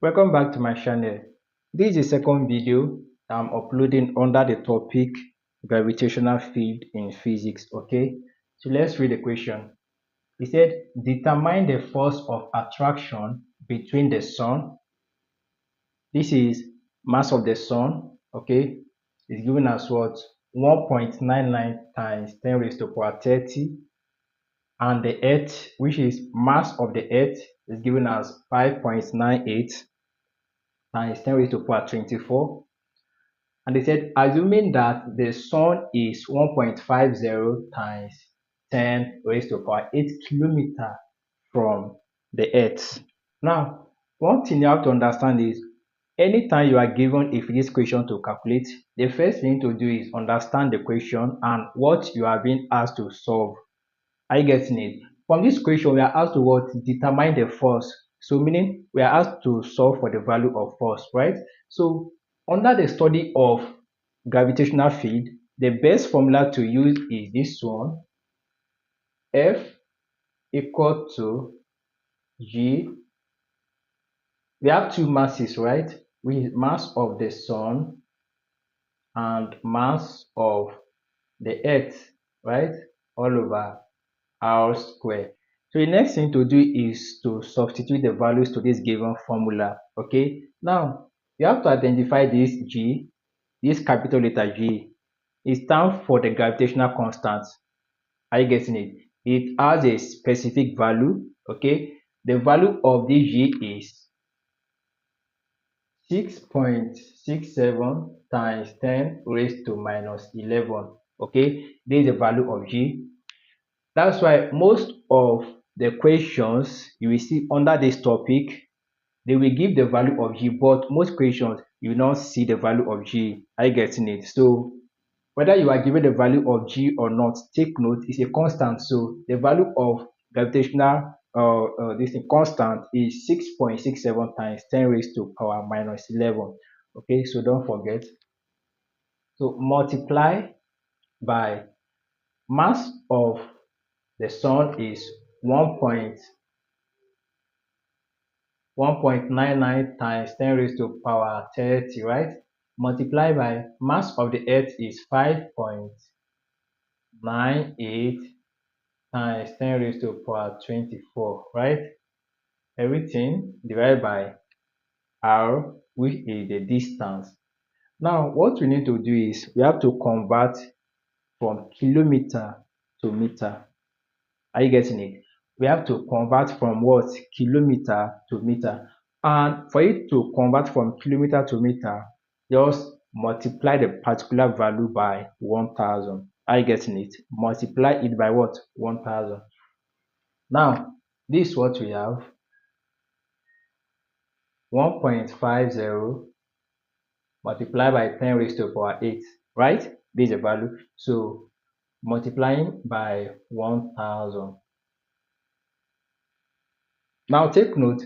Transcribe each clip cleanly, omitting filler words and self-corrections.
Welcome back to my channel. This is the second video I'm uploading under the topic gravitational field in physics. Okay, so let's read the question. It said, determine the force of attraction between the sun. This is mass of the sun. Okay, it's given as what? 1.99 times 10 raised to power 30, and the earth, which is mass of the earth, is given as 5.98 times 10 raised to power 24. And they said, assuming that the sun is 1.50 times 10 raised to power 8 kilometer from the earth. Now, one thing you have to understand is, anytime you are given a physics question to calculate, the first thing to do is understand the question and what you are being asked to solve. Are you getting it? From this question, we are asked to what? Determine the force. So meaning we are asked to solve for the value of force, right? So under the study of gravitational field, the best formula to use is this one. F equal to G. We have two masses, right? Which is mass of the sun and mass of the earth, right? All over r square. So the next thing to do is to substitute the values to this given formula. Okay, now you have to identify this G, this capital letter G. It stands for the gravitational constant. Are you getting it? It has a specific value. Okay, the value of this G is 6.67 times 10 raised to minus 11. Okay, this is the value of G. That's why most of the questions you will see under this topic, they will give the value of G, but most questions you will not see the value of G. Are you getting it? So whether you are given the value of G or not, take note, it's a constant. So the value of gravitational this thing, constant is 6.67 times 10 raised to power minus 11. Okay, so don't forget. So multiply by mass of the sun is 1.99 times 10 raised to power 30, right? Multiply by mass of the earth is 5.98 times 10 raised to power 24, right? Everything divided by r, which is the distance. Now, what we need to do is we have to convert from kilometer to meter. Are you getting it? We have to convert from what? Kilometer to meter. And for you to convert from kilometer to meter, just multiply the particular value by 1000. Are you getting it? Multiply it by what? 1000. Now, this is what we have. 1.50 multiplied by 10 raised to the power 8, right? This is the value. So multiplying by 1000. Now take note,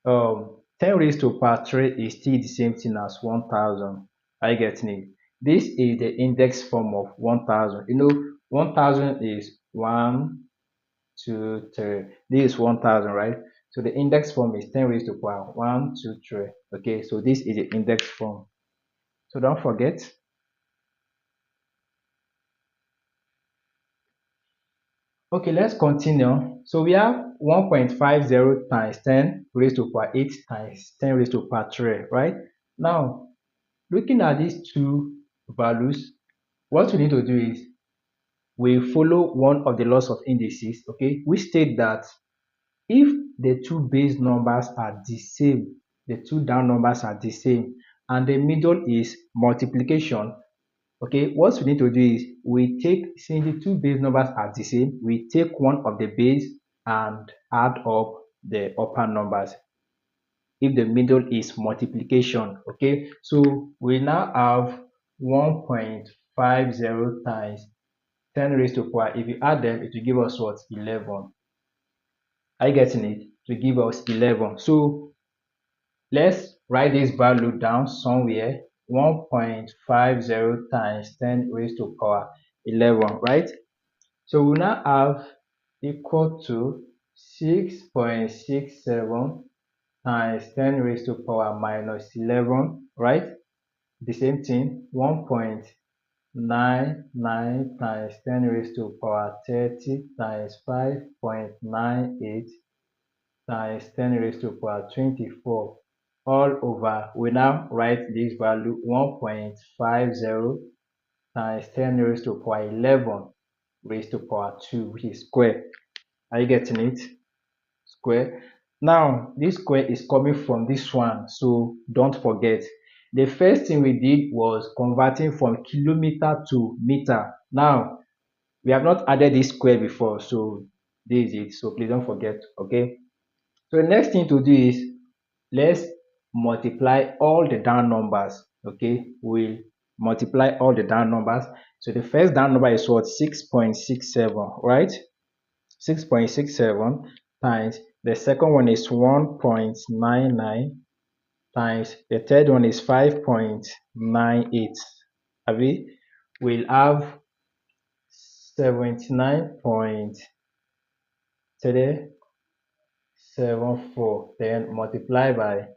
10 raised to power 3 is still the same thing as 1000. Are you getting it? This is the index form of 1000. You know, 1000 is 1, 2, 3. This is 1000, right? So the index form is 10 raised to power 1, 2, 3. Okay, so this is the index form. So don't forget. Okay, let's continue. So we have 1.50 times 10 raised to power 8 times 10 raised to power 3, right? Now, looking at these two values, what we need to do is we follow one of the laws of indices, okay? We state that if the two base numbers are the same, the two down numbers are the same, and the middle is multiplication, okay, what we need to do is we take, since the two base numbers are the same, we take one of the base and add up the upper numbers if the middle is multiplication. Okay, so we now have 1.50 times 10 raised to power. If you add them, it will give us what? 11. Are you getting it? It will give us 11. So let's write this value down somewhere. 1.50 times 10 raised to power 11, right? So we now have equal to 6.67 times 10 raised to power minus 11, right? The same thing, 1.99 times 10 raised to power 30 times 5.98 times 10 raised to power 24 all over. We now write this value 1.50 times 10 raised to power 11 raised to power 2, which is square. Are you getting it? Square. Now, this square is coming from this one, so don't forget. The first thing we did was converting from kilometer to meter. Now, we have not added this square before, so this is it. So please don't forget, okay? So the next thing to do is let's multiply all the down numbers, okay? We'll multiply all the down numbers. So the first down number is what? 6.67, right? 6.67 times the second one is 1.99 times the third one is 5.98. Abi, we'll have 79.374, then multiply by.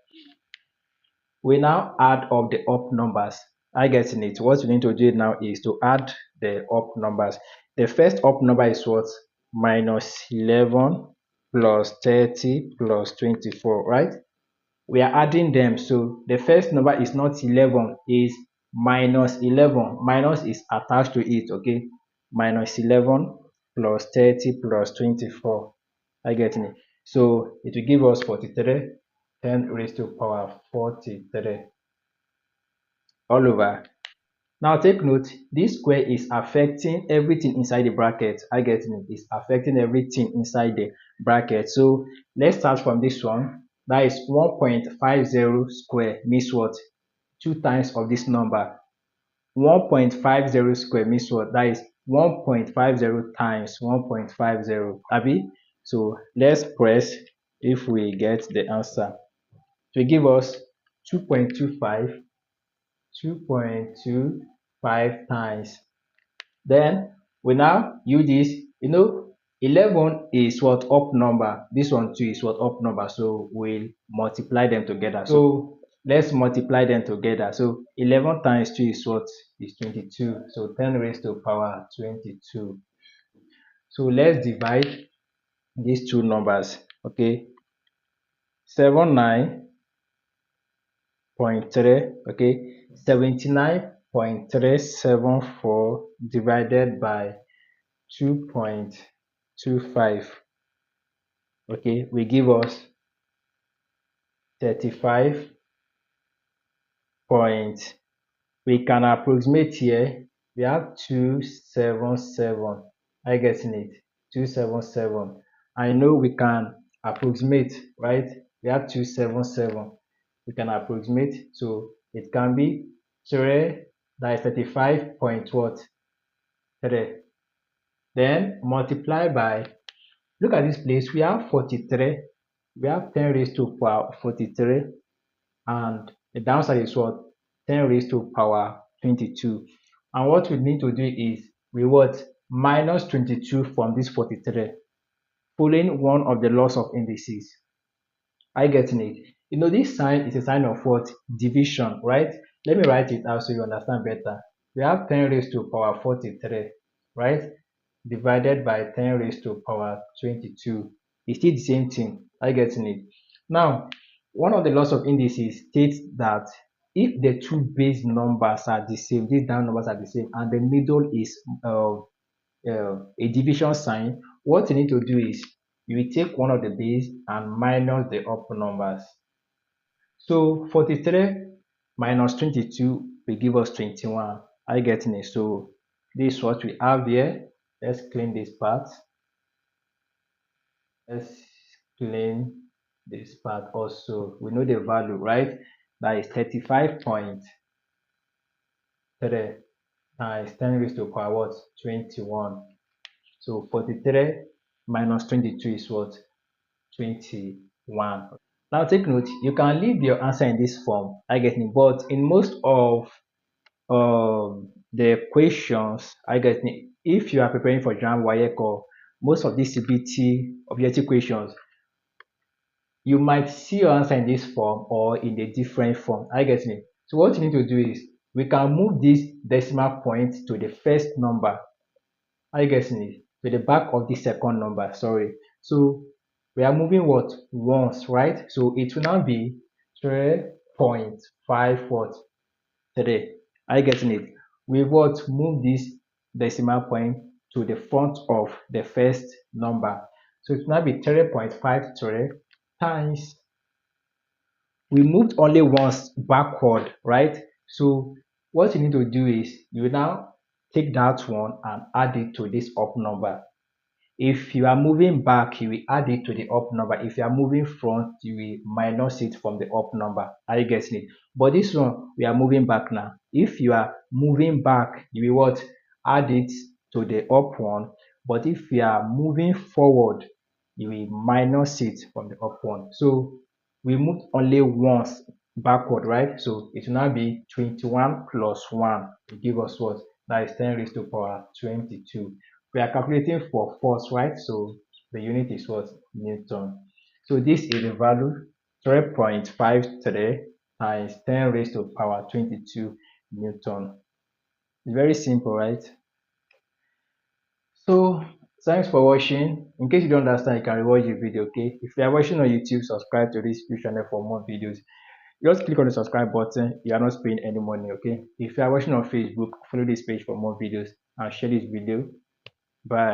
We now add up the up numbers. I getting it? What we need to do now is to add the up numbers. The first up number is what? Minus 11 plus 30 plus 24, right? We are adding them. So the first number is not 11, is minus 11. Minus is attached to it, okay? Minus 11 plus 30 plus 24. I getting it? So it will give us 43, 10 raised to power 43 all over. Now take note, this square is affecting everything inside the bracket. I get it? It's affecting everything inside the bracket. So let's start from this one. That is 1.50 square means what? 2 times of this number. 1.50 square means what? That is 1.50 times 1.50. Abi? So let's press if we get the answer. It will give us 2.25 2.25 times. Then we now use this, 11 is what? Up number. This one too is what? Up number. So we'll multiply them together. So let's multiply them together. So 11 times 2 is what? Is 22. So 10 raised to power 22. So let's divide these two numbers. Okay. 79.3, okay, 79.374 divided by 2.25, okay, will give us 35 point. We can approximate here. We have 277. I getting it? 277. I know we can approximate, right? We have 277. We can approximate, so it can be 3, that is 35 point what? 3. Then multiply by, look at this place, we have 43. We have 10 raised to power 43, and the downside is what? 10 raised to power 22. And what we need to do is we what? Minus 22 from this 43, following one of the laws of indices. Are you getting it? This sign is a sign of what? Division, right? Let me write it out so you understand better. We have 10 raised to power 43, right? Divided by 10 raised to power 22. It's still the same thing. Are you getting it? Now, one of the laws of indices states that if the two base numbers are the same, these down numbers are the same, and the middle is a division sign, what you need to do is you will take one of the base and minus the up numbers. So 43 minus 22 will give us 21. Are you getting it? So this is what we have here. Let's clean this part. Let's clean this part also. We know the value, right? That is 35.3 times 10 raised to power what? 21. So 43 minus 22 is what? 21. Now take note, you can leave your answer in this form. I get it, but in most of the questions, I get it, if you are preparing for JAMB, WAEC, or most of these CBT objective questions, you might see your answer in this form or in a different form. I get me. So what you need to do is we can move this decimal point to the first number. Are you getting it? To the back of the second number, sorry. So we are moving what? Once, right? So it will now be 3.5 what? 3. Are you getting it? We what? Move this decimal point to the front of the first number. So it will now be 3.53 times. We moved only once backward, right? So what you need to do is you now take that one and add it to this up number. If you are moving back, you will add it to the up number. If you are moving front, you will minus it from the up number. Are you getting it? But this one, we are moving back now. If you are moving back, you will what? Add it to the up one. But if you are moving forward, you will minus it from the up one. So we moved only once backward, right? So it will now be 21 plus 1 to give us what? That is 10 raised to power 22. We are calculating for force, right? So the unit is what? Newton. So this is the value 3.53 times 10 raised to power 22 Newton. It's very simple, right? So thanks for watching. In case you don't understand, you can rewatch the video, okay? If you are watching on YouTube, subscribe to this YouTube channel for more videos. Just click on the subscribe button. You are not paying any money, okay? If you are watching on Facebook, follow this page for more videos and share this video. Bye.